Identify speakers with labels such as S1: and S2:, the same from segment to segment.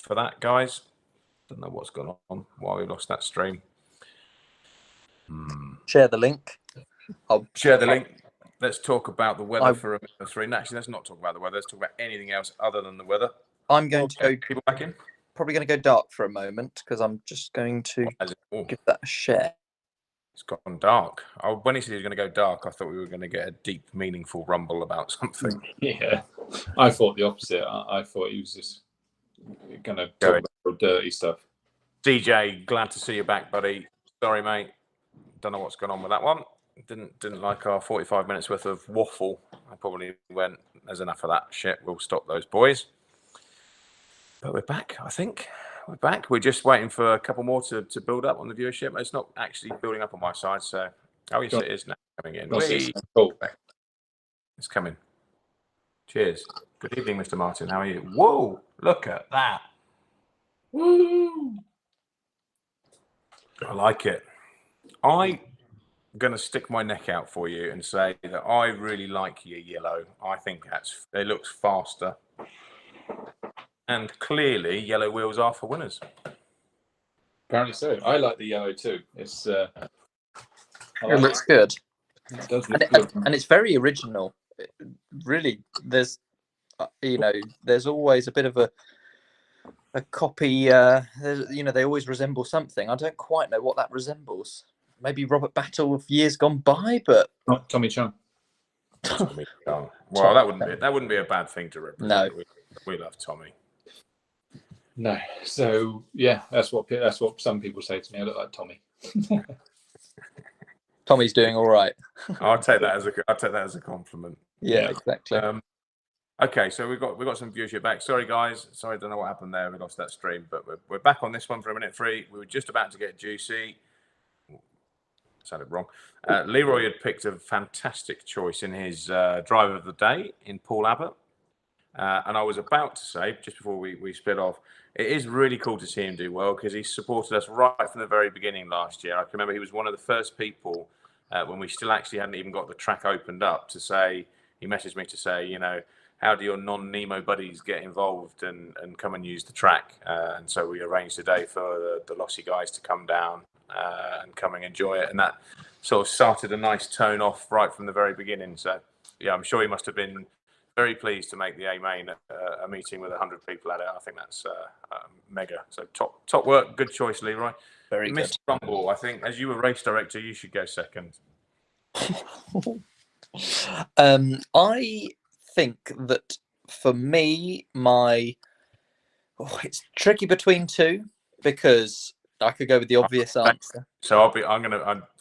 S1: for that, guys. Don't know what's gone on, why we lost that stream.
S2: Share the link.
S1: I'll share the link. Let's talk about the weather for a minute or three. Actually, let's not talk about the weather. Let's talk about anything else other than the weather.
S2: I'm going to go.
S1: People back in.
S2: Probably going to go dark for a moment because I'm just going to give that a share.
S1: It's gone dark. When he said he was going to go dark, I thought we were going to get a deep, meaningful rumble about something.
S3: Yeah, I thought the opposite. I thought he was just going to talk about dirty stuff.
S1: DJ, glad to see you back, buddy. Sorry, mate. Don't know what's going on with that one. Didn't like our 45 minutes worth of waffle. I probably went, there's enough of that shit. We'll stop those boys. But we're back, I think. We're back. We're just waiting for a couple more to build up on the viewership. It's not actually building up on my side, so yes, it is now coming in. It's coming. Cheers. Good evening, Mr. Martin. How are you? Whoa! Look at that. Woo! I like it. I'm going to stick my neck out for you and say that I really like your yellow. I think it looks faster. And clearly, yellow wheels are for winners.
S3: Apparently so. I like the yellow too. It
S2: looks good.
S3: It does look good.
S2: And it's very original. Really, there's always a bit of a copy. They always resemble something. I don't quite know what that resembles. Maybe Robert Battle of years gone by, but
S3: not Tommy Chung.
S1: Tommy Chung. Well, that wouldn't be a bad thing to represent.
S2: No,
S1: we love Tommy.
S3: No, so yeah, that's what some people say to me. I look like Tommy.
S2: Tommy's doing all right.
S1: I'll take that as a compliment.
S2: Yeah, exactly.
S1: Okay, so we've got some viewership back. Sorry, guys. Sorry, I don't know what happened there. We lost that stream, but we're back on this one for a minute free. We were just about to get juicy. Sounded wrong. Leroy had picked a fantastic choice in his driver of the day in Paul Abbott. And I was about to say, just before we split off, it is really cool to see him do well because he supported us right from the very beginning last year. I can remember he was one of the first people when we still actually hadn't even got the track opened up to say, he messaged me to say, how do your non-Nemo buddies get involved and come and use the track? And so we arranged a day for the Lossy guys to come down and come and enjoy it. And that sort of started a nice tone off right from the very beginning. So, yeah, I'm sure he must have been very pleased to make the A-Main a meeting with 100 people at it. I think that's mega. So top work. Good choice, Leroy.
S2: Very good.
S1: Mr. Rumble, I think as you a race director, you should go second.
S2: I think that for me, it's tricky between two because I could go with the obvious answer.
S1: So I'm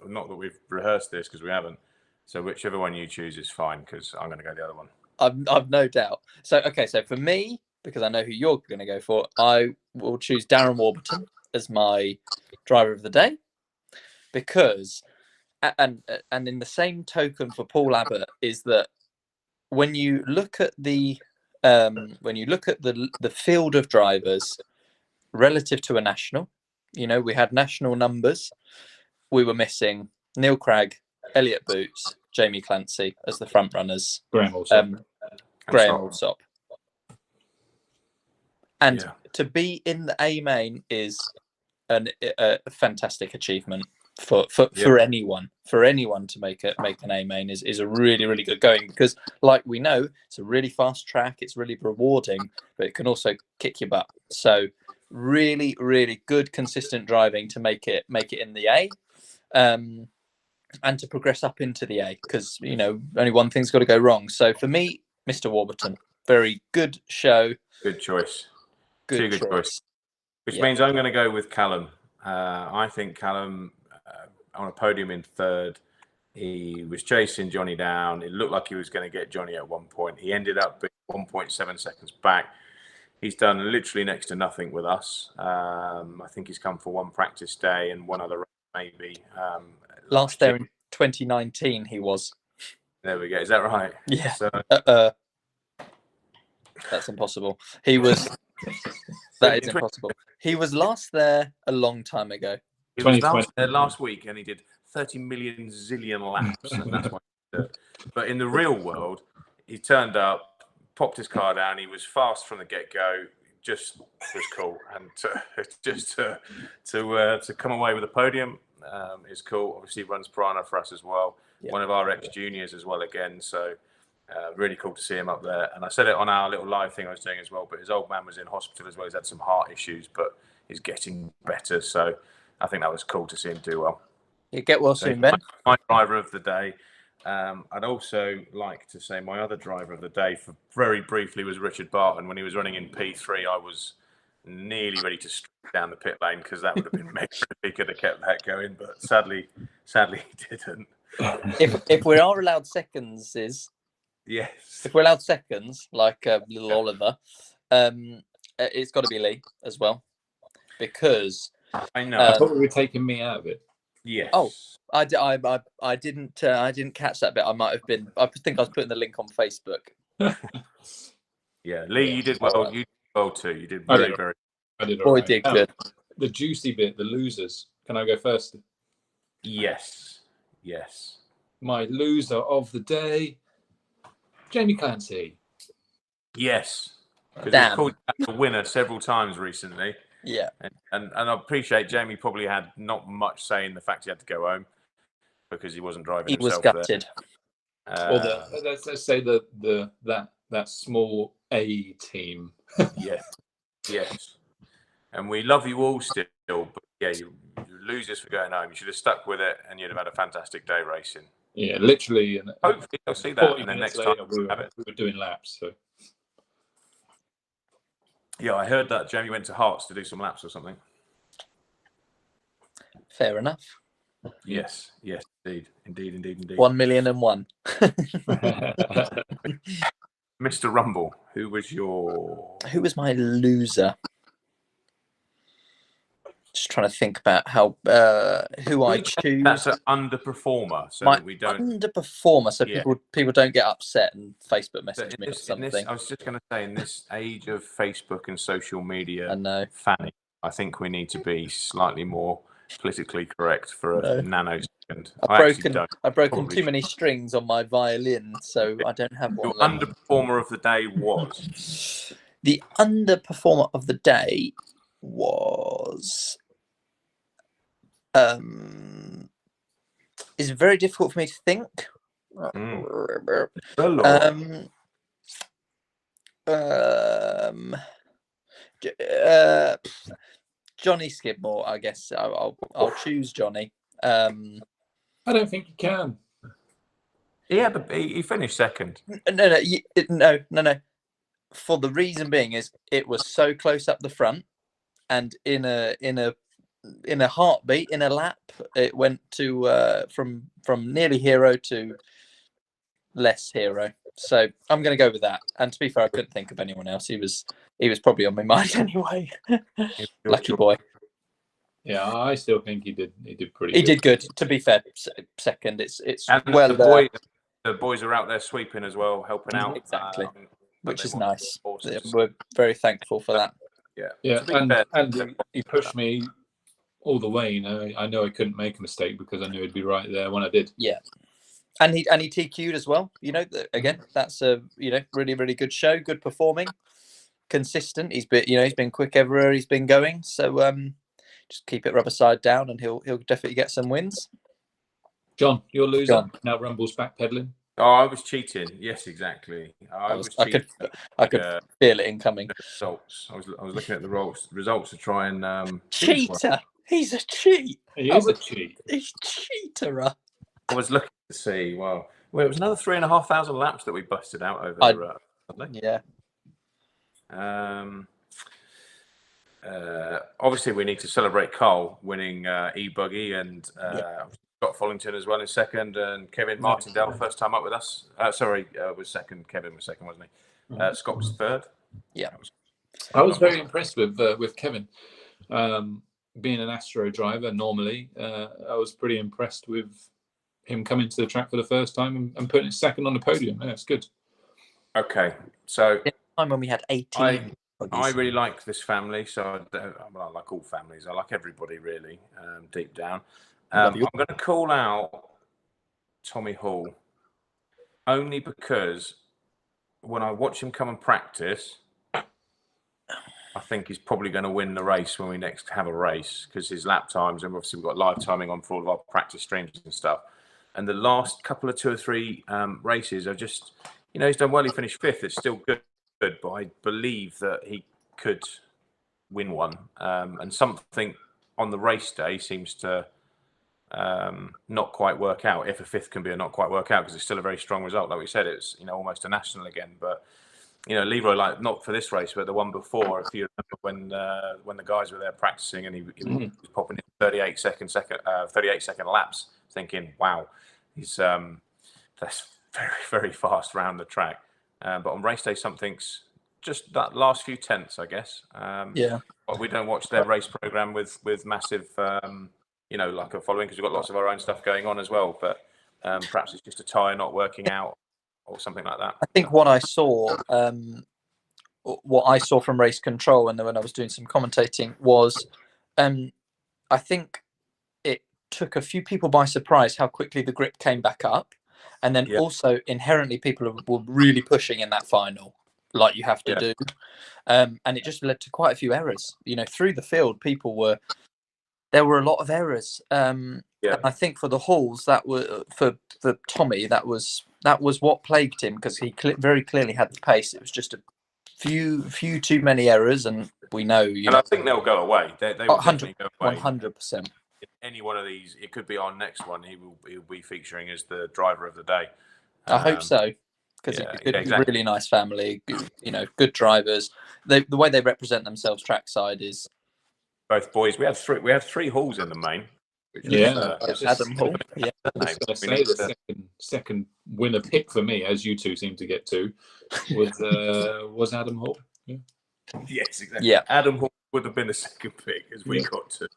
S1: not that we've rehearsed this because we haven't. So whichever one you choose is fine because I'm going to go the other one.
S2: I've no doubt. So for me, because I know who you're going to go for, I will choose Darren Warburton as my driver of the day because, and in the same token for Paul Abbott is that when you look at the field of drivers relative to a national, we had national numbers. We were missing Neil Cragg, Elliott Boots, Jamie Clancy as the front runners.
S3: Graham Allsop.
S2: And to be in the A-Main is a fantastic achievement for anyone. For anyone to make an A-Main is a really, really good going because, like we know, it's a really fast track. It's really rewarding, but it can also kick your butt. So, really, really good, consistent driving to make it in the A. And to progress up into the A because, only one thing's got to go wrong. So for me, Mr. Warburton, very good show.
S1: Good choice.
S2: Good choice.
S1: Which means I'm going to go with Callum. I think Callum on a podium in third. He was chasing Johnny down. It looked like he was going to get Johnny at one point. He ended up being 1.7 seconds back. He's done literally next to nothing with us. I think he's come for one practice day and one other race maybe.
S2: Last there in 2019, he was.
S1: There we go. Is that right?
S2: Yeah.
S1: So,
S2: that's impossible. He was. That is impossible. He was last there a long time ago.
S1: He was last there last week, and he did 30 million zillion laps, and that's what he did. But in the real world, he turned up, popped his car down. He was fast from the get-go. just was cool, and to come away with a podium is cool. Obviously, runs Prana for us as well.
S2: Yeah.
S1: One of our ex-juniors as well again. So really cool to see him up there. And I said it on our little live thing I was doing as well. But his old man was in hospital as well. He's had some heart issues, but he's getting better. So I think that was cool to see him do well.
S2: You get well
S1: So
S2: soon, Ben.
S1: my driver of the day. I'd also like to say my other driver of the day, for very briefly, was Richard Barton. When he was running in P3, I was nearly ready to strike down the pit lane because that would have been mega if he could have kept that going. But sadly, he didn't.
S2: If we are allowed seconds,
S1: Yes.
S2: if we're allowed seconds, like little Oliver, it's got to be Lee as well, because
S1: I know.
S3: I thought we were taking me out of it.
S1: Yes.
S2: Oh, I didn't catch that bit. I might have been. I think I was putting the link on Facebook.
S1: Yeah, Lee, you did well. You did well too. You did
S3: I
S1: very,
S3: did.
S1: very.
S3: I did all
S2: Boy,
S3: right.
S2: did good.
S3: The juicy bit, the losers. Can I go first?
S1: Yes. Yes.
S3: My loser of the day, Jamie Clancy.
S1: Yes. Because
S2: Damn.
S1: he's called the winner several times recently.
S2: Yeah.
S1: And I appreciate Jamie probably had not much say in the fact he had to go home because he wasn't driving
S2: He was
S1: himself
S2: gutted.
S3: Or let's say that small A team.
S1: Yes, yes. And we love you all still, but yeah, you losers for going home. You should have stuck with it, and you'd have had a fantastic day racing.
S3: Yeah, literally. And
S1: hopefully, you'll see that.
S3: 40
S1: And then
S3: minutes
S1: next
S3: later,
S1: time
S3: we
S1: have it.
S3: were doing laps. So
S1: Yeah, I heard that Jamie went to Hearts to do some laps or something.
S2: Fair enough.
S1: Yes, yes, indeed.
S2: 1,000,001.
S1: Mr. Rumble, who was
S2: Who was my loser? Just trying to think about how who I choose.
S1: That's an underperformer, so
S2: My
S1: that we don't.
S2: underperformer, so
S1: Yeah.
S2: people don't get upset and Facebook message me or
S1: In
S2: something.
S1: this, I was just going to say, in this age of Facebook and social media,
S2: I know.
S1: Fanny, I think we need to be slightly more politically correct for a nanosecond.
S2: I've broken
S1: Probably
S2: too many strings on my violin, so I don't have one
S1: Your
S2: left.
S1: underperformer of the day was
S2: The underperformer of the day was is very difficult for me to think. Johnny Skidmore, I guess. I'll choose Johnny.
S3: I don't think you can.
S1: Yeah, but he finished second.
S2: No. For the reason being is it was so close up the front, and in a heartbeat, in a lap, it went to from nearly hero to less hero. So I'm going to go with that. And to be fair, I couldn't think of anyone else. He was probably on my mind anyway. Lucky boy.
S3: Yeah, I still think he did pretty.
S2: He did good. To be fair, second. It's
S1: And
S2: well.
S1: the boys are out there sweeping as well, helping out.
S2: Exactly. Which is nice.
S1: Horses.
S2: We're very thankful for that.
S3: Yeah, and he pushed me all the way. You know, I know I couldn't make a mistake because I knew he'd be right there when I did.
S2: Yeah, and he TQ'd as well. You know, again, that's a really really good show, good performing, consistent. He's been quick everywhere he's been going. So just keep it rubber side down, and he'll definitely get some wins.
S3: John, you're losing. Now Rumble's backpedaling.
S1: Oh, I was cheating. Yes, exactly. I
S2: could feel it incoming.
S1: Results. I was looking at the results to try and
S2: cheater. He's a cheat.
S3: He is a cheat.
S2: He's cheaterer.
S1: I was looking to see. Well, it was another 3,500 laps that we busted out over Sunday.
S2: Yeah.
S1: Obviously, we need to celebrate Carl winning e-buggy and Scott Follington as well in second, and Kevin Martindale first time up with us. Was second. Kevin was second, wasn't he? Scott was third.
S2: Yeah.
S3: I was very impressed with Kevin. Being an Astro driver normally, I was pretty impressed with him coming to the track for the first time and putting second on the podium. Yeah, it's good.
S1: Okay, so
S2: time when we had 18.
S1: I really like this family, so I like all families. I like everybody really, deep down. I'm going to call out Tommy Hall only because when I watch him come and practice, I think he's probably going to win the race when we next have a race, because his lap times, and obviously we've got live timing on for all of our practice streams and stuff. And the last couple of 2 or 3 races are just, he's done well. He finished 5th. It's still good, but I believe that he could win one. And something on the race day seems to not quite work out. If a 5th can be a not quite work out, because it's still a very strong result. Like we said, it's almost a national again, but. Leroy, like, not for this race, but the one before, if you remember when the guys were there practicing and he was popping in 38 second laps, thinking, wow, he's that's very, very fast round the track. But on race day, something's just that last few tenths, I guess. But we don't watch their race program with massive, like a following, because we've got lots of our own stuff going on as well. But perhaps it's just a tyre not working out, or something like that.
S2: I think what I saw from race control, and then when I was doing some commentating, was I think it took a few people by surprise how quickly the grip came back up, and then also inherently people were really pushing in that final, like you have to do, and it just led to quite a few errors. Through the field, there were a lot of errors. And I think for the Halls, that were for Tommy, that was what plagued him, because he very clearly had the pace. It was just a few too many errors, and we know.
S1: And I think they'll go away. They will definitely go away.
S2: 100%.
S1: Any one of these, it could be our next one. He'll be featuring as the driver of the day.
S2: I hope so, because it's a really nice family. Good drivers. The way they represent themselves trackside is.
S1: Both boys. We have 3 Halls in the main.
S2: Adam Hall. Yeah,
S3: the second winner pick for me, as you two seem to get to, was Adam Hall. Yeah.
S1: Yes, exactly.
S2: Yeah,
S1: Adam Hall would have been the second pick, as we got to.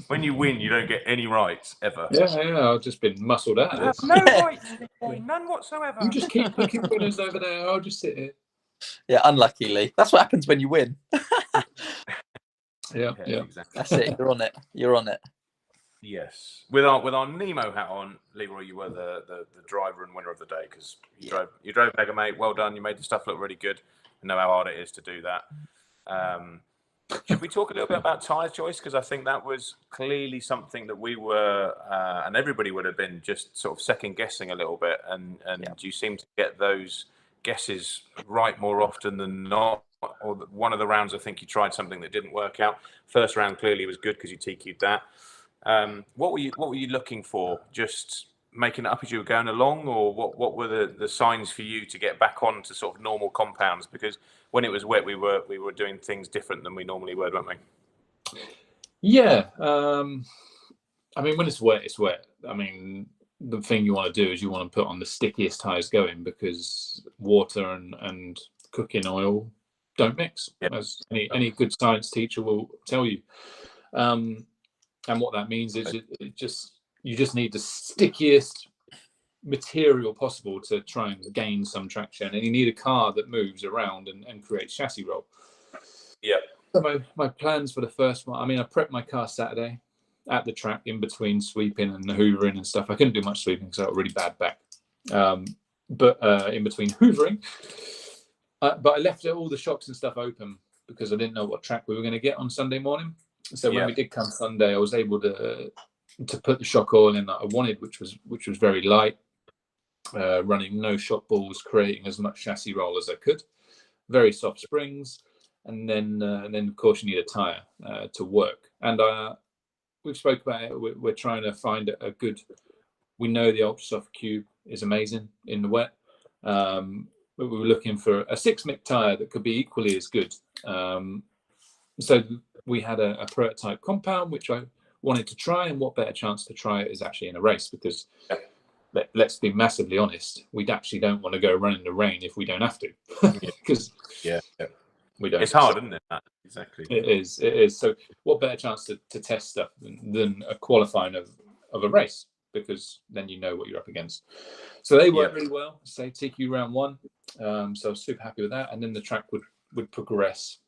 S1: When you win, you don't get any rights ever.
S3: Yeah, I've just been muscled out of this.
S1: No rights, none whatsoever.
S3: You just keep picking winners over there. I'll just sit here.
S2: Yeah, unluckily, that's what happens when you win.
S3: Yeah,
S1: exactly.
S2: That's it. You're on it.
S1: Yes, with our Nemo hat on, Leroy, you were the driver and winner of the day, because you drove Mega Mate. Well done. You made the stuff look really good. I know how hard it is to do that. Should we talk a little bit about tyre choice? Because I think that was clearly something that we were, and everybody would have been just sort of second guessing a little bit. And you seem to get those guesses right more often than not. Or one of the rounds, I think you tried something that didn't work out. First round clearly was good because you TQ'd that. What were you looking for? Just making it up as you were going along, or what were the signs for you to get back on to sort of normal compounds? Because when it was wet, we were doing things different than we normally would, weren't we?
S3: Yeah. I mean, when it's wet, it's wet. I mean, the thing you want to do is you want to put on the stickiest tyres going, because water and cooking oil don't mix, as any good science teacher will tell you. And what that means is you just need the stickiest material possible to try and gain some traction, and you need a car that moves around and creates chassis roll.
S1: Yeah.
S3: So my plans for the first one, I mean, I prepped my car Saturday at the track in between sweeping and hoovering and stuff. I couldn't do much sweeping because I got a really bad back. But in between hoovering, but I left all the shocks and stuff open because I didn't know what track we were going to get on Sunday morning. So when we did come Sunday, I was able to put the shock oil in that I wanted, which was very light, running no shock balls, creating as much chassis roll as I could, very soft springs, and then of course you need a tire to work. And we've spoke about it. We're trying to find a good. We know the Ultra Soft Cube is amazing in the wet. But we were looking for a 6-mic tire that could be equally as good. So we had a prototype compound, which I wanted to try, and what better chance to try it is actually in a race, because let's be massively honest, we actually don't want to go run in the rain if we don't have to, because we don't.
S1: It's hard, isn't it? Exactly.
S3: It is. So what better chance to test stuff than a qualifying of a race, because then you know what you're up against. So they worked really well. Say TQ round 1. So I was super happy with that, and then the track would progress.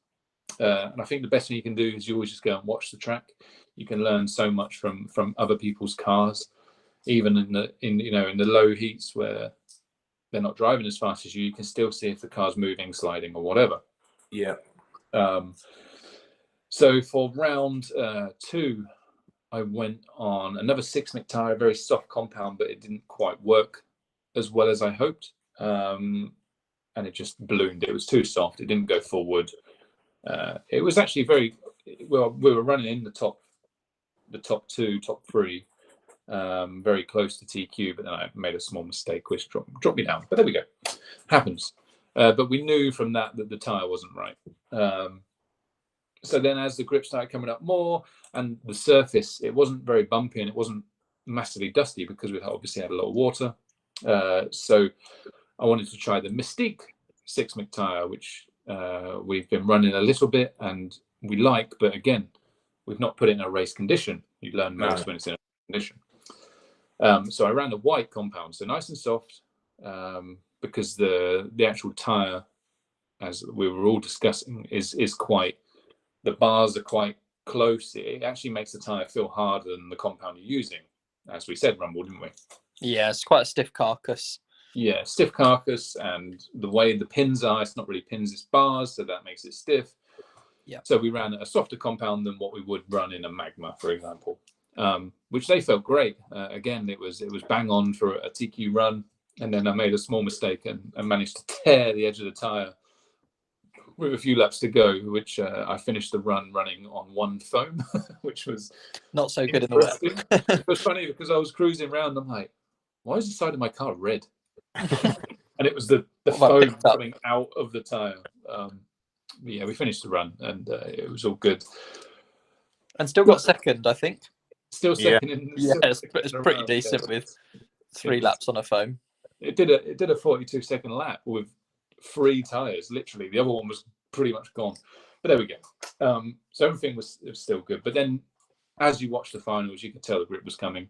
S3: And I think the best thing you can do is you always just go and watch the track. You can learn so much from other people's cars, even in the low heats where they're not driving as fast as you. You can still see if the car's moving, sliding, or whatever.
S1: Yeah.
S3: So for round 2, I went on another 6-mic tire, very soft compound, but it didn't quite work as well as I hoped. And it just ballooned. It was too soft. It didn't go forward. It was actually very well. We were running in the top 2, top 3, very close to TQ, but then I made a small mistake, which dropped me down. But there we go. Happens. But we knew from that the tire wasn't right. So then as the grip started coming up more and the surface, it wasn't very bumpy and it wasn't massively dusty because we obviously had a lot of water. So I wanted to try the Mystique 6-mic tire, which we've been running a little bit and we like, but again, we've not put it in a race condition. You learn most when it's in a condition. So I ran the white compound, so nice and soft, because the actual tire, as we were all discussing, is quite, the bars are quite close. It actually makes the tire feel harder than the compound you're using, as we said, Rumble, didn't we?
S2: Yeah, it's quite a stiff carcass.
S3: Yeah, stiff carcass, and the way the pins are, it's not really pins, it's bars, so that makes it stiff.
S2: Yeah.
S3: So we ran a softer compound than what we would run in a Magma, for example, which they felt great. Again, it was bang on for a TQ run, and then I made a small mistake and managed to tear the edge of the tire with a few laps to go, which I finished the run running on one foam, which was
S2: not so good in the wet.
S3: It was funny because I was cruising around. I'm like, why is the side of my car red? And it was the foam coming out of the tire. Yeah, we finished the run and it was all good.
S2: And still got second, I think.
S3: Still second.
S2: Yeah, it's pretty decent with 3 laps on a foam.
S3: It did a 42-second lap with 3 tires, literally. The other one was pretty much gone. But there we go. So everything was still good. But then as you watch the finals, you could tell the grip was coming.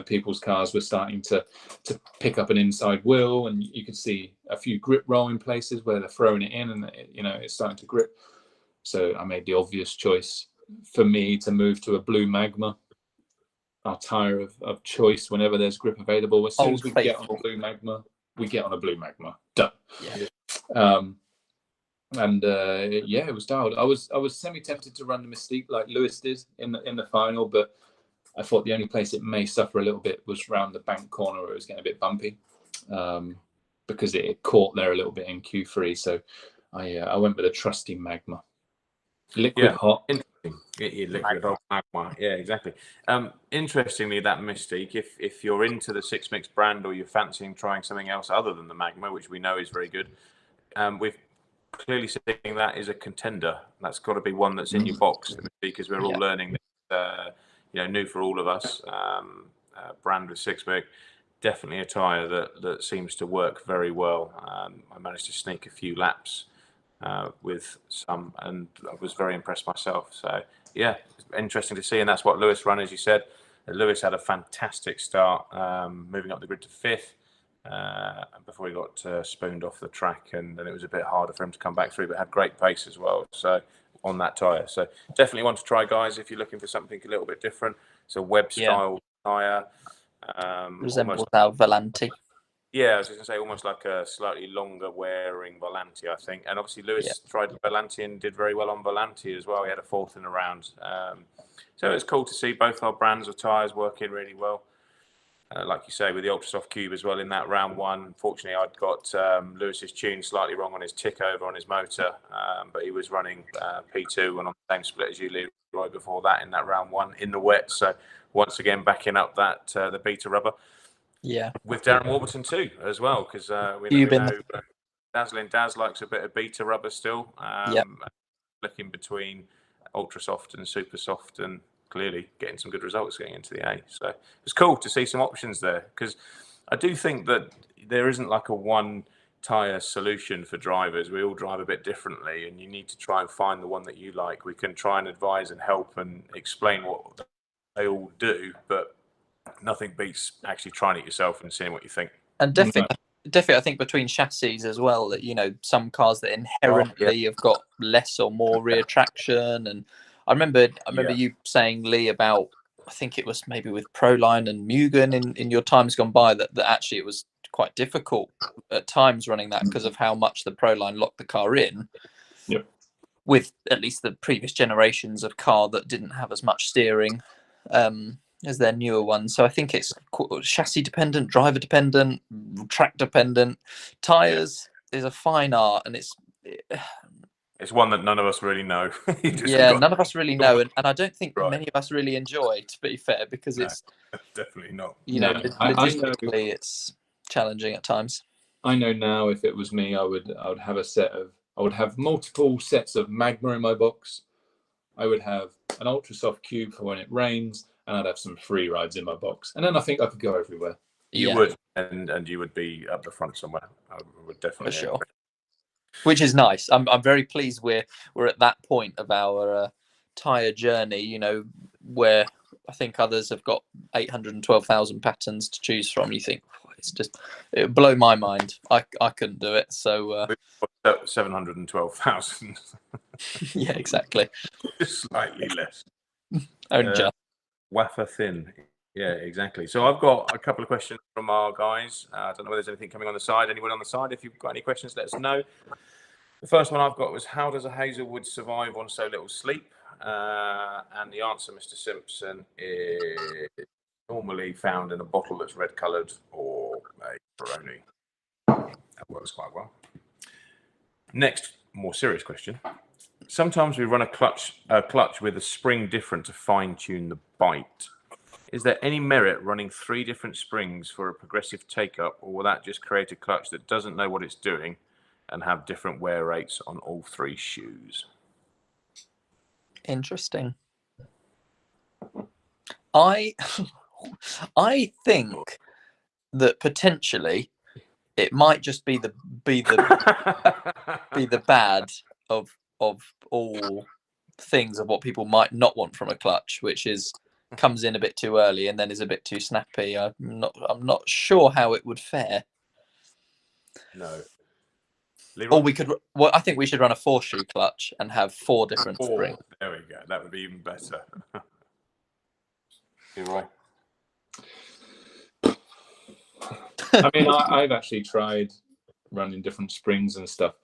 S3: People's cars were starting to pick up an inside wheel, and you could see a few grip rolling places where they're throwing it in, and it's starting to grip. So I made the obvious choice for me to move to a blue Magma, our tire of choice whenever there's grip available. As soon as we get on a blue Magma, we get on a blue Magma. Done.
S2: Yeah.
S3: Yeah, it was dialed. I was semi tempted to run the Mystique like Lewis did in the final, but I thought the only place it may suffer a little bit was round the bank corner where it was getting a bit bumpy, because it caught there a little bit in Q3. So I went with a trusty Magma. Liquid hot.
S1: Liquid hot Magma. Yeah, exactly. Interestingly, that Mystique, if you're into the 6-mix brand or you're fancying trying something else other than the Magma, which we know is very good, we've clearly seeing that is a contender. That's got to be one that's in your box, because we're all learning this. New for all of us, brand with 6-mic, definitely a tyre that seems to work very well. I managed to sneak a few laps with some, and I was very impressed myself. So yeah, interesting to see, and that's what Lewis ran, as you said. Lewis had a fantastic start, moving up the grid to 5th before he got spooned off the track, and then it was a bit harder for him to come back through, but had great pace as well. So on that tyre, so definitely want to try, guys, if you're looking for something a little bit different. It's a web style tyre,
S2: resembles our Volanti.
S1: Yeah, I was going to say almost like a slightly longer wearing Volanti, I think. And obviously Lewis tried Volanti and did very well on Volanti as well. He had a 4th in a round, so it's cool to see both our brands of tyres working really well. Like you say, with the Ultra Soft Cube as well in that round 1. Unfortunately, I'd got Lewis's tune slightly wrong on his tick over on his motor, but he was running P2 and on the same split as you, Leroy, before that in that round 1 in the wet. So once again, backing up that the Beta rubber.
S2: Yeah.
S1: With Darren Warburton too, as well, because we know Dazzling Daz likes a bit of Beta rubber still. Looking between Ultra Soft and Super Soft, and clearly getting some good results getting into the A. So it's cool to see some options there, because I do think that there isn't like a one tyre solution for drivers. We all drive a bit differently, and you need to try and find the one that you like. We can try and advise and help and explain what they all do, but nothing beats actually trying it yourself and seeing what you think.
S2: And definitely I think between chassis as well, that some cars that inherently have got less or more rear traction. And I remember you saying, Lee, about, I think it was maybe with Proline and Mugen in your times gone by, that actually it was quite difficult at times running that because of how much the Proline locked the car in. with at least the previous generations of car that didn't have as much steering as their newer ones. So I think it's chassis dependent, driver dependent, track dependent. Tyres is a fine art, and it's
S1: one that none of us really know.
S2: none of us really know, and I don't think many of us really enjoy, to be fair, because it's
S1: definitely not.
S2: Logistically it's challenging at times.
S3: I know now, if it was me, I would have multiple sets of Magma in my box. I would have an ultra soft cube for when it rains, and I'd have some free rides in my box, and then I think I could go everywhere.
S1: You would, and you would be up the front somewhere. I would definitely.
S2: For sure. Which is nice. I'm very pleased we're at that point of our tyre journey, where I think others have got 812,000 patterns to choose from. You think it would blow my mind. I couldn't do it. So
S1: 712,000.
S2: Yeah, exactly.
S1: Slightly less.
S2: Just
S1: wafer thin. Yeah, exactly. So I've got a couple of questions from our guys. I don't know whether there's anything coming on the side. Anyone on the side? If you've got any questions, let us know. The first one I've got was, how does a Hazelwood survive on so little sleep? And the answer, Mr. Simpson, is normally found in a bottle that's red coloured or a Peroni. That works quite well. Next, more serious question. Sometimes we run a clutch with a spring different to fine tune the bite. Is there any merit running 3 different springs for a progressive take up, or will that just create a clutch that doesn't know what it's doing and have different wear rates on all 3 shoes?
S2: Interesting. I think that potentially it might just be the bad of all things of what people might not want from a clutch, which is comes in a bit too early and then is a bit too snappy. I'm not sure how it would fare.
S1: No.
S2: Leroy? Or we could. Well, I think we should run a 4-shoe clutch and have 4 different springs.
S1: There we go. That would be even better. Leroy?
S3: I mean, I've actually tried running different springs and stuff,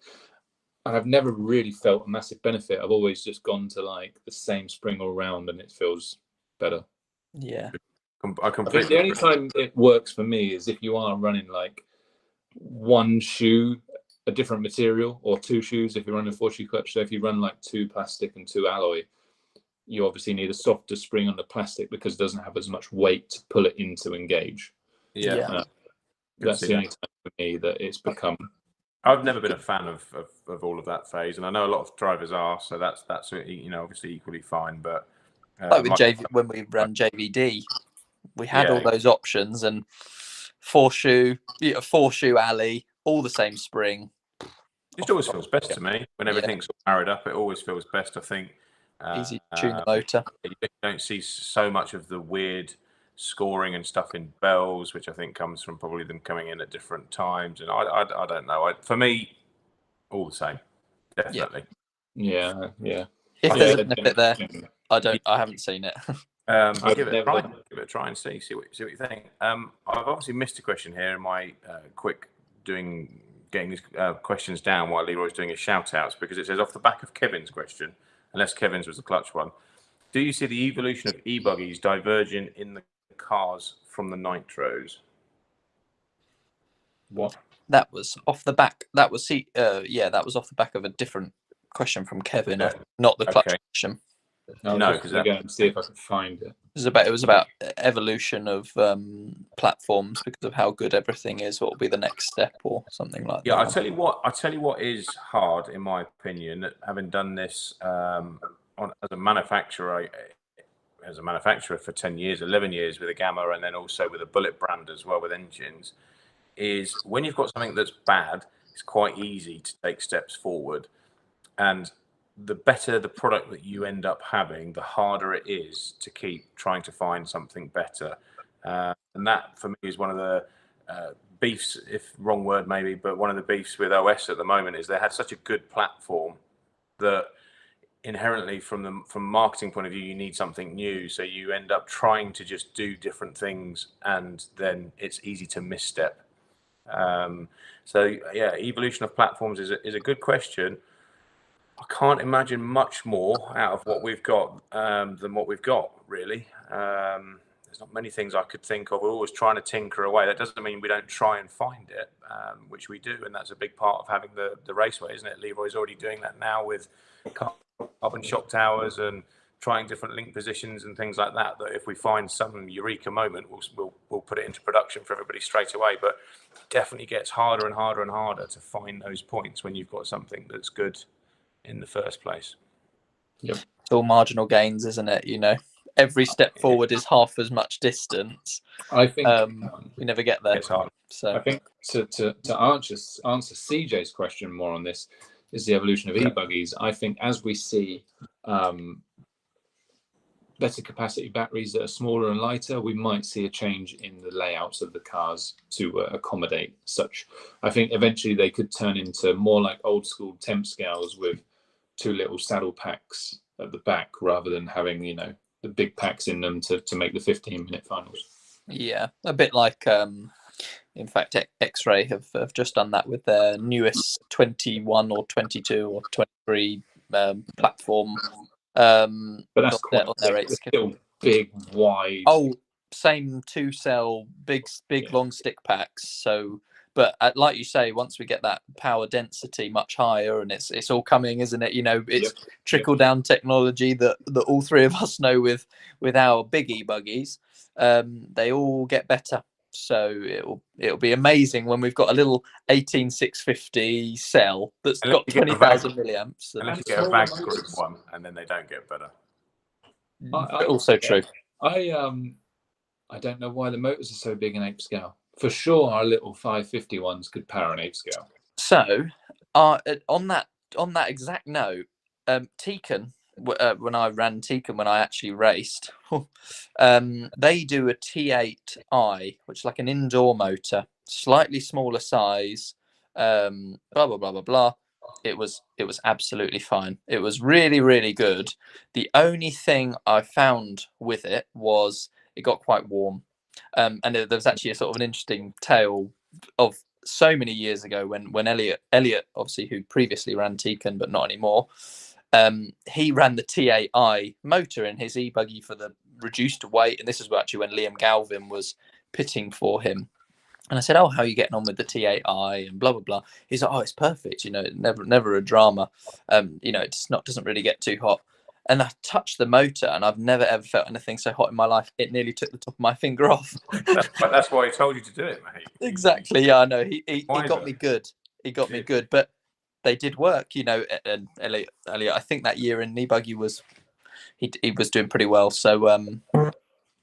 S3: and I've never really felt a massive benefit. I've always just gone to like the same spring all around, and it feels better.
S2: Yeah.
S1: I think
S3: the only time it works for me is if you are running like 1 shoe, a different material, or 2 shoes if you're running a 4-shoe clutch. So if you run like 2 plastic and 2 alloy, you obviously need a softer spring on the plastic because it doesn't have as much weight to pull it in to engage.
S1: Yeah.
S3: That's the only time for me that it's become.
S1: I've never been a fan of all of that phase, and I know a lot of drivers are, so that's obviously equally fine. But
S2: like with when we ran JVD, we had all those options, and 4-shoe, 4-shoe alley, all the same spring.
S1: It always feels best to me when everything's married up. It always feels best, I think.
S2: Easy to tune the motor.
S1: You don't see so much of the weird scoring and stuff in bells, which I think comes from probably them coming in at different times. And I don't know. For me, all the same, definitely.
S3: Yeah.
S2: If there's a benefit there, I haven't seen it.
S1: Give it a try and see what you think. I've obviously missed a question here in my quick getting these questions down while Leroy's doing his shout outs, because it says, off the back of Kevin's question, unless Kevin's was the clutch one, do you see the evolution of e-buggies diverging in the cars from the nitros?
S3: What?
S2: That was off the back. That was that was off the back of a different question from Kevin, not the clutch question.
S3: No, because again, see if I can find it.
S2: It was about evolution of platforms because of how good everything is. What will be the next step or something like that?
S1: Yeah, I tell you what is hard, in my opinion, having done this as a manufacturer for 10 years, 11 years with a Gamma, and then also with a Bullet brand as well with engines, is when you've got something that's bad, it's quite easy to take steps forward. And the better the product that you end up having, the harder it is to keep trying to find something better. And that, for me, is one of the beefs, if wrong word maybe, but one of the beefs with OS at the moment is they had such a good platform that inherently from marketing point of view, you need something new. So you end up trying to just do different things, and then it's easy to misstep. So yeah, evolution of platforms is a good question. I can't imagine much more out of what we've got than what we've got, really. There's not many things I could think of. We're always trying to tinker away. That doesn't mean we don't try and find it, which we do, and that's a big part of having the raceway, isn't it? Leroy's already doing that now with carbon shock towers and trying different link positions and things like that. That if we find some eureka moment, we'll put it into production for everybody straight away. But it definitely gets harder and harder and harder to find those points when you've got something that's good in the first place.
S3: Yep.
S2: It's all marginal gains, isn't it? You know, every step forward is half as much distance.
S3: I think
S2: we never get there.
S1: It's hard.
S2: So
S3: I think to answer CJ's question more on this is the evolution of e-buggies. I think as we see better capacity batteries that are smaller and lighter, we might see a change in the layouts of the cars to accommodate such. I think eventually they could turn into more like old school temp scales with 2 little saddle packs at the back rather than having, you know, the big packs in them to make the 15-minute finals.
S2: yeah, a bit like in fact X-Ray have just done that with their newest 21 or 22 or 23 platform.
S3: But that's quite
S2: on their
S3: still big, wide.
S2: Oh, same 2-cell, big long stick packs. So, but like you say, once we get that power density much higher, and it's all coming, isn't it? You know, it's trickle down technology that all three of us know with our big e-buggies. They all get better. So it'll be amazing when we've got a little 18650 cell that's got 20,000 milliamps.
S1: Unless you get a VAG group one, and then they don't get better.
S2: Also true.
S3: I don't know why the motors are so big in ape scale. For sure, our little 550 ones could power an ape scale.
S2: So, on that exact note, Tecan, when I ran Tecan, when I actually raced, they do a T8i, which is like an indoor motor, slightly smaller size, blah blah blah blah blah. It was absolutely fine. It was really, really good. The only thing I found with it was it got quite warm. And there was actually a sort of an interesting tale of so many years ago when Elliot, obviously, who previously ran Tecan but not anymore, he ran the T8i motor in his e-buggy for the reduced weight. And this is actually when Liam Galvin was pitting for him. And I said, "Oh, how are you getting on with the T8i?" and blah blah blah. He's like, "Oh, it's perfect. You know, never a drama. You know, doesn't really get too hot." And I touched the motor, and I've never ever felt anything so hot in my life. It nearly took the top of my finger off.
S1: That's why he told you to do it, mate.
S2: Exactly. Yeah, I know. He got me good. He got me good, but they did work. You know, and Elliot, I think that year in e-buggy was he was doing pretty well. So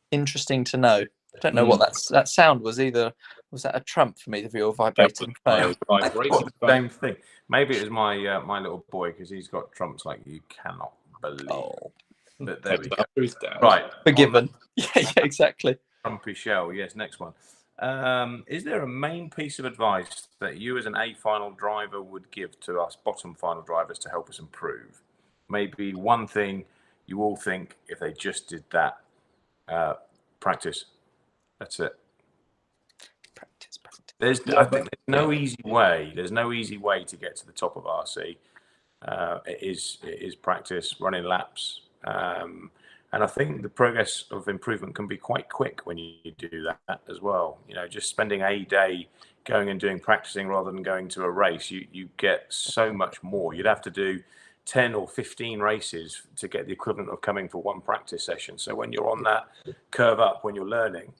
S2: interesting to know. I don't know what that sound was either. Was that a Trump for me, the real vibrating phone?
S1: Same thing. Maybe it was my my little boy, because he's got Trumps like you cannot believe.
S2: Oh,
S1: but there we go. Right,
S2: forgiven. Yeah, exactly.
S1: Trumpy shell. Yes, next one. Is there a main piece of advice that you as an A final driver would give to us bottom final drivers to help us improve? Maybe one thing you all think if they just did that, practice. That's it.
S2: Practice.
S1: I think there's no easy way. There's no easy way to get to the top of RC. It is practice, running laps, and I think the progress of improvement can be quite quick when you do that as well. You know, just spending a day going and doing practicing rather than going to a race, you get so much more. You'd have to do 10 or 15 races to get the equivalent of coming for one practice session. So when you're on that curve up, when you're learning,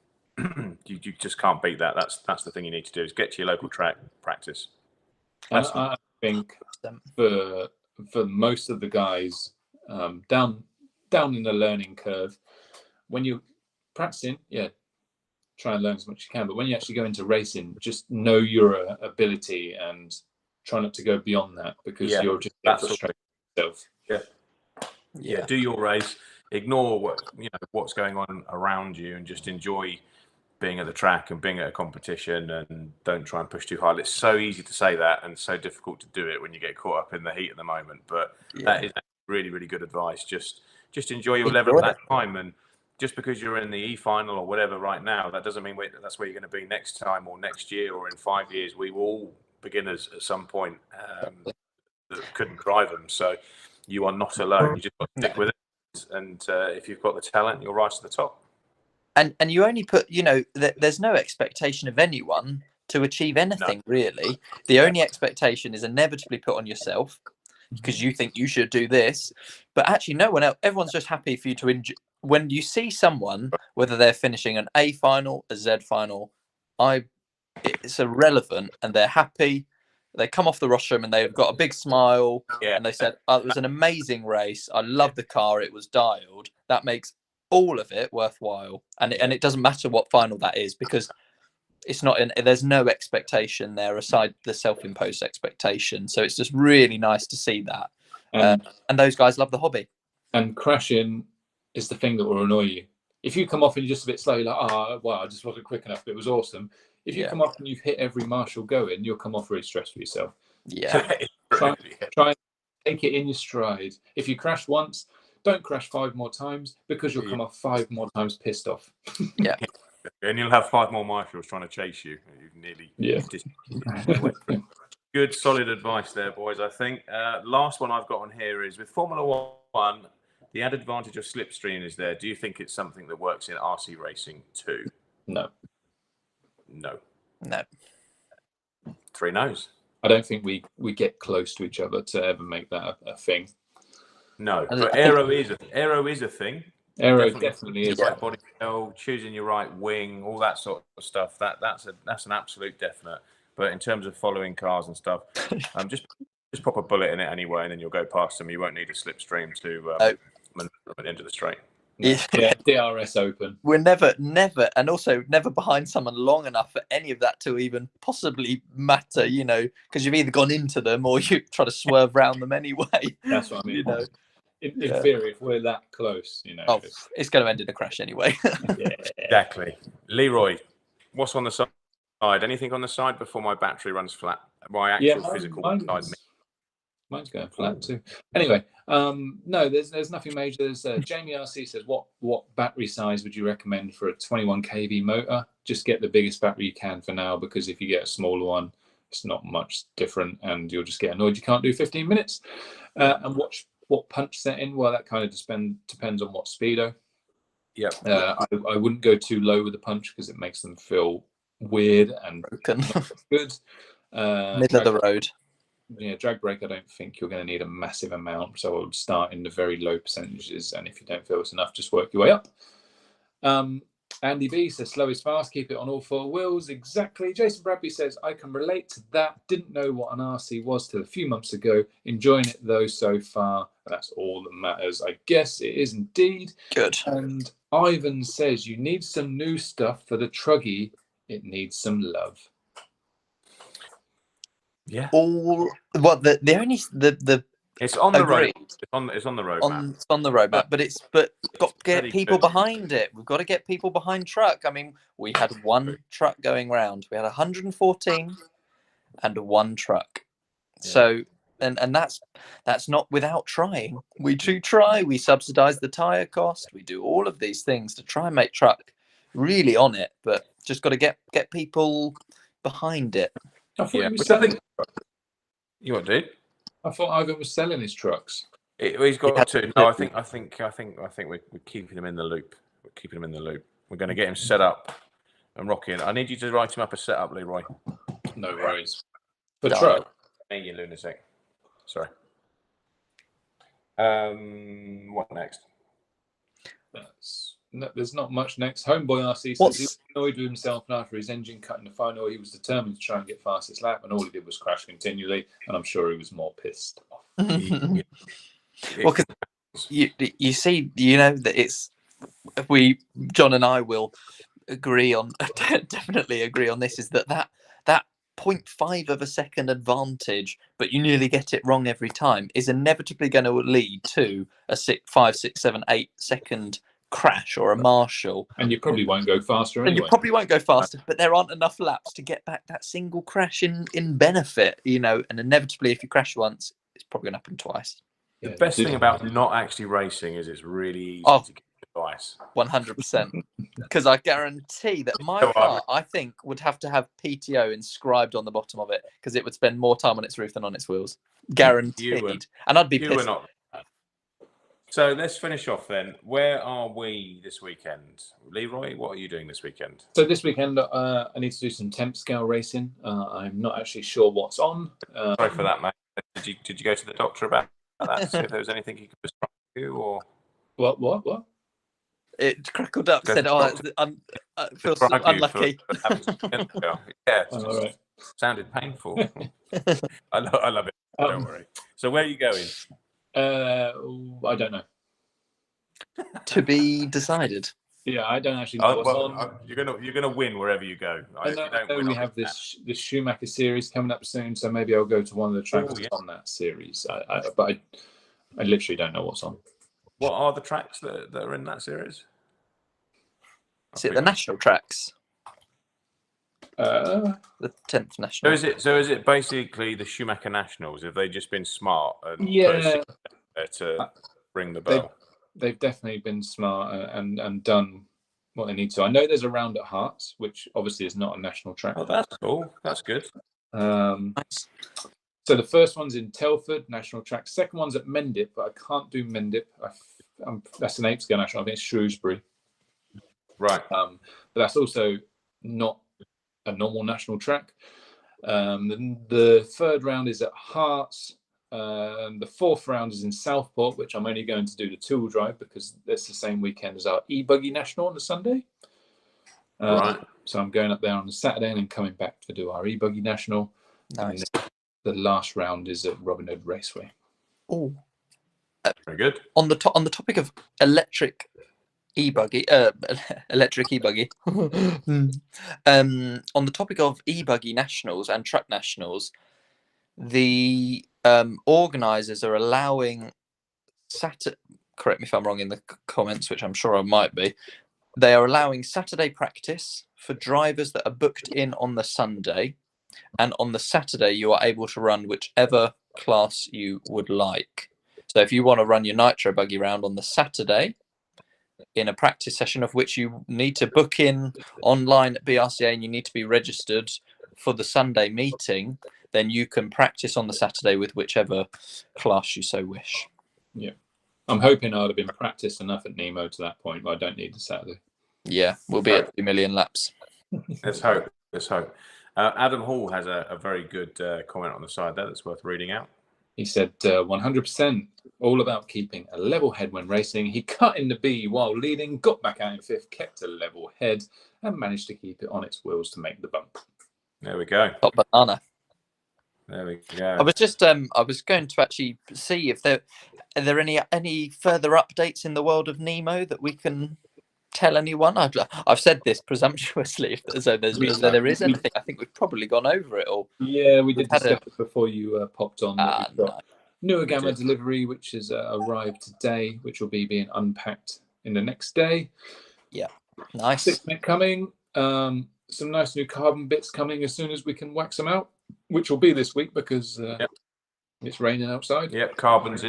S1: you just can't beat that. That's the thing you need to do, is get to your local track, practice.
S3: I think for most of the guys down in the learning curve, when you're practicing, try and learn as much as you can. But when you actually go into racing, just know your ability and try not to go beyond that, because you're just frustrating yourself.
S1: Yeah. Do your race. Ignore what's going on around you, and just enjoy being at the track and being at a competition, and don't try and push too hard. It's so easy to say that and so difficult to do it when you get caught up in the heat at the moment. But that is really, really good advice. Just enjoy your level at that time. And just because you're in the E-final or whatever right now, that doesn't mean that's where you're going to be next time or next year or in 5 years. We were all beginners at some point. that couldn't drive them. So you are not alone. You just got to stick with it, and if you've got the talent, you'll rise to the top.
S2: And you only put, there's no expectation of anyone to achieve anything really. The only expectation is inevitably put on yourself because you think you should do this, but actually no one else. Everyone's just happy for you to enjoy. When you see someone, whether they're finishing an A final, a Z final, it's irrelevant, and they're happy. They come off the rostrum and they've got a big smile, and they said, "Oh, it was an amazing race. I love the car. It was dialed." That makes all of it worthwhile, and it doesn't matter what final that is, because it's not there's no expectation there aside the self-imposed expectation. So it's just really nice to see that, and those guys love the hobby. And
S3: crashing is the thing that will annoy you. If you come off and you're just a bit slow, you're like, "Oh, well, I just wasn't quick enough, but it was awesome." If you come off and you've hit every marshal going, you'll come off really stressed for yourself. Try and take it in your stride. If you crash once, don't crash 5 more times, because you'll come off 5 more times pissed off.
S1: And you'll have 5 more marshals trying to chase you. Good, solid advice there, boys. I think last one I've got on here is with Formula One. The added advantage of slipstream is there. Do you think it's something that works in RC racing too?
S3: No.
S1: 3 no's.
S3: I don't think we get close to each other to ever make that a thing.
S1: No, but aero is a thing.
S3: Aero definitely is.
S1: Right body control, choosing your right wing, all that sort of stuff. That's an absolute definite. But in terms of following cars and stuff, just pop a bullet in it anyway, and then you'll go past them. You won't need a slipstream to maneuver into the straight.
S3: DRS open.
S2: We're never, and also never behind someone long enough for any of that to even possibly matter, because you've either gone into them or you try to swerve around them anyway.
S3: That's what I mean. In theory, if we're that close,
S2: it's going to end in a crash anyway.
S1: Exactly. Leroy, what's on the side? Anything on the side before my battery runs flat? My actual physical side.
S3: Mine's going flat too. Anyway, no, there's nothing major. There's Jamie RC says, what battery size would you recommend for a 21 kV motor? Just get the biggest battery you can for now, because if you get a smaller one, it's not much different, and you'll just get annoyed you can't do 15 minutes. And what punch setting? Well, that kind of depends on what speedo. I wouldn't go too low with the punch because it makes them feel weird and
S2: broken.
S3: Good.
S2: Middle of the road.
S3: Drag brake, I don't think you're going to need a massive amount, so I would start in the very low percentages, and if you don't feel it's enough, just work your way up. Andy B says, slow is fast, keep it on all 4 wheels. Exactly. Jason Bradby says, I can relate to that. Didn't know what an RC was till a few months ago. Enjoying it though so far. That's all that matters. I guess it is indeed.
S2: Good.
S3: And Ivan says, you need some new stuff for the Truggy. It needs some love.
S1: Yeah.
S2: The only
S1: it's on the road. It's on the roadmap.
S2: It's on the roadmap, but got to get people behind it. We've got to get people behind truck. I mean, we had 1 truck going round. We had 114 and 1 truck. Yeah. So and that's not without trying. We do try. We subsidise the tyre cost. We do all of these things to try and make truck really on it, but just got to get people behind it.
S3: I thought he was selling.
S1: You what, dude?
S3: I thought Ivan was selling his trucks.
S1: He's got 2. No, I think we're keeping him in the loop. We're keeping him in the loop. We're going to get him set up and rocking. I need you to write him up a setup, Leroy.
S3: No worries. For truck.
S1: Hey, you lunatic. Sorry. What next?
S3: There's not much next. Homeboy RC says he was annoyed with himself, and after his engine cut in the final, he was determined to try and get fastest lap, and all he did was crash continually, and I'm sure he was more pissed off.
S2: Well, because you see, that it's John and I will agree on, definitely agree on this, is that 0.5 of a second advantage, but you nearly get it wrong every time, is inevitably going to lead to a 5, 6, 7, 8 second crash or a marshal,
S3: and you probably won't go faster anyway.
S2: But there aren't enough laps to get back that single crash in benefit, and inevitably if you crash once, it's probably going to happen twice.
S1: The best thing about not actually racing is it's really easy to get by. price.
S2: 100%. Because I guarantee that my
S1: So
S2: car, I think, would have to have PTO inscribed on the bottom of it because it would spend more time on its roof than on its wheels. Guaranteed. And I'd be
S1: You were
S2: pissed.
S1: not. So let's finish off then. Where are we this weekend? Leroy, what are you doing this weekend?
S3: So this weekend, I need to do some temp scale racing. I'm not actually sure what's on.
S1: Sorry for that, mate. Did you go to the doctor about that? See if there was anything he could prescribe you, or
S3: What?
S2: It crackled up,
S1: Go
S2: said,
S1: to
S2: "Oh,
S1: doctor.
S2: I feel so
S1: prescribe you
S2: unlucky."
S1: for having some temp scale? Yeah,
S3: Oh, all right.
S1: sounded painful. I love it. Don't worry. So where are you going?
S3: I don't know.
S2: To be decided.
S3: Yeah, I don't actually know what's on.
S1: You're gonna win wherever you go.
S3: I know we have this Schumacher series coming up soon, so maybe I'll go to one of the tracks on that series. But I literally don't know what's on.
S1: What are the tracks that are in that series?
S2: Is it the national tracks?
S3: Uh,
S2: The 10th national.
S1: So is it basically the Schumacher Nationals? Have they just been smart and
S3: yeah,
S1: to ring the bell?
S3: they've definitely been smart and done what they need to. I know there's a round at Hearts, which obviously is not a national track.
S1: Oh, that's cool. That's good.
S2: Nice.
S3: So the first one's in Telford, national track. Second one's at Mendip, but I can't do Mendip. That's an 8 scale national. I think it's Shrewsbury.
S1: Right.
S3: But that's also not a normal national track. The third round is at Hearts. The fourth round is in Southport, which I'm only going to do the 2-wheel drive because that's the same weekend as our e-buggy national on the Sunday.
S1: Right.
S3: So I'm going up there on the Saturday and then coming back to do our e-buggy national.
S2: Nice.
S3: And the last round is at Robin Hood Raceway.
S2: Oh,
S1: Very good.
S2: on the topic of electric e-buggy, on the topic of e-buggy nationals and truck nationals, the organisers are allowing correct me if I'm wrong in the comments, which I'm sure I might be. They are allowing Saturday practice for drivers that are booked in on the Sunday, and on the Saturday you are able to run whichever class you would like. So if you want to run your nitro buggy round on the Saturday in a practice session of which you need to book in online at BRCA and you need to be registered for the Sunday meeting, then you can practice on the Saturday with whichever class you so wish.
S3: Yeah. I'm hoping I'd have been practiced enough at Nemo to that point, but I don't need the Saturday.
S2: Yeah, we'll be at 2 million laps.
S1: Let's hope. Let's hope. Adam Hall has a very good comment on the side there that's worth reading out.
S3: He said 100% all about keeping a level head when racing. He cut in the B while leading, got back out in 5th, kept a level head, and managed to keep it on its wheels to make the bump.
S1: There we go.
S2: Top banana.
S1: There we go.
S2: I was just I was going to actually see if are there any further updates in the world of Nemo that we can tell anyone. I've said this presumptuously, so there is anything. I think we've probably gone over it all.
S3: Yeah, we did discuss it before you popped on.
S2: No.
S3: Newer Gamma delivery, which has arrived today, which will be being unpacked in the next day.
S2: Yeah, nice.
S3: 6-minute coming. Some nice new carbon bits coming as soon as we can wax them out, which will be this week because it's raining outside.
S1: Yep, carbon's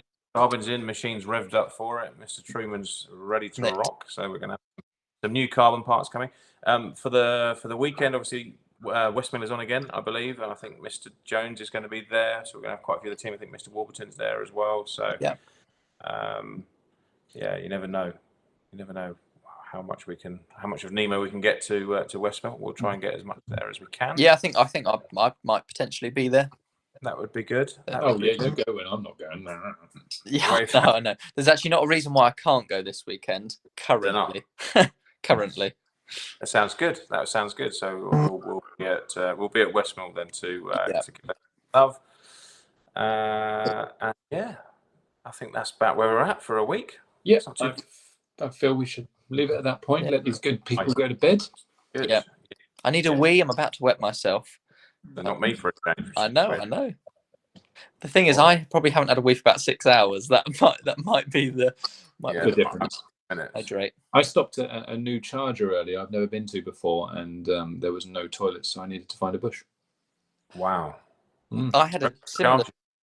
S1: in, machines revved up for it. Mr. Truman's ready to rock, so we're going to have some new carbon parts coming. For the weekend, obviously, Westmill is on again, I believe. I think Mr. Jones is going to be there, so we're going to have quite a few of the team. I think Mr. Warburton's there as well. So,
S2: yeah,
S1: you never know. You never know how much of Nemo we can get to Westmill. We'll try and get as much there as we can.
S2: Yeah, I think I might potentially be there.
S1: That would be good.
S3: You go when I'm not going.
S2: Yeah, no, no. There's actually not a reason why I can't go this weekend. Currently. Currently.
S1: That sounds good. So we'll be at Westmill then to give it love. And yeah, I think that's about where we're at for a week.
S3: Yeah, I feel we should leave it at that point. Let these good people go to bed.
S1: Good.
S2: Yeah. I need a wee. I'm about to wet myself.
S1: But not me for a change.
S2: I know. The thing is, I probably haven't had a wee for about 6 hours. That might be the
S3: difference.
S2: Hydrate.
S3: I stopped at a new charger earlier I've never been to before, and there was no toilet, so I needed to find a bush.
S1: Wow.
S2: I had a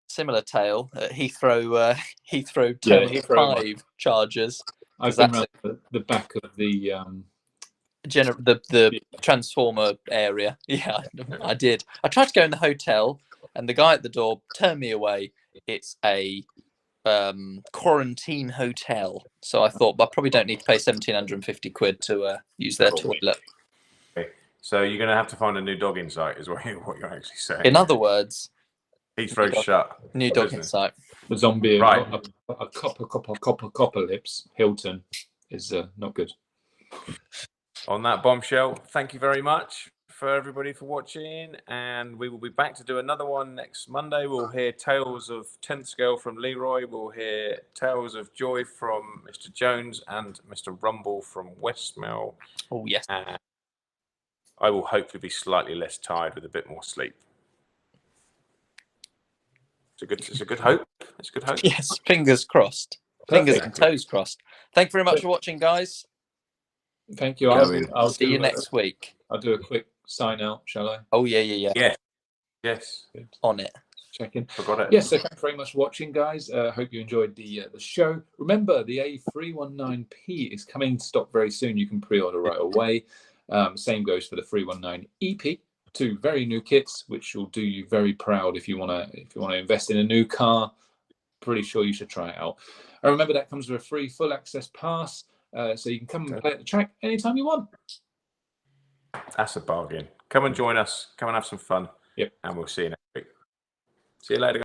S2: similar tale at Heathrow. Heathrow Terminal 5 chargers.
S3: I've
S2: 'Cause
S3: been
S2: that's
S3: around the back of the
S2: the transformer area. Yeah, I did. I tried to go in the hotel, and the guy at the door turned me away. It's a quarantine hotel, so I thought, but I probably don't need to pay 1,750 quid to use their
S1: Cool.
S2: toilet.
S1: Okay. So you're going to have to find a new dog in sight, is what you're actually saying.
S2: In other words,
S1: Heathrow's
S2: dog-
S1: shut.
S2: new
S1: for
S2: dog
S1: business.
S2: insight.
S3: the zombie
S1: Right.
S3: a copper lips Hilton is not good.
S1: On that bombshell, thank you very much for everybody for watching, and we will be back to do another one next Monday. We'll hear tales of 10th scale from Leroy. We'll hear tales of joy from Mr. Jones and Mr. Rumble from Westmill.
S2: Oh yes.
S1: And I will hopefully be slightly less tired with a bit more sleep. It's a good hope. It's a good hope.
S2: Yes, fingers crossed. Fingers and
S1: Perfect.
S2: toes crossed. Thank you very much for watching, guys.
S3: Thank you.
S1: Going.
S3: I'll
S2: See
S3: do
S2: you next week.
S3: I'll do a quick sign out, shall I?
S2: Oh yeah.
S1: Yes.
S2: On it.
S3: Check in.
S1: Forgot it.
S3: Yes, so thanks very much for watching, guys. Hope you enjoyed the show. Remember, the A319P is coming to stock very soon. You can pre-order right away. Same goes for the 319 EP. 2 very new kits, which will do you very proud if you want to invest in a new car. Pretty sure you should try it out. And remember, that comes with a free full access pass, so you can come and play at the track anytime you want.
S1: That's a bargain. Come and join us. Come and have some fun.
S3: Yep.
S1: And we'll see you next week. See you later, guys.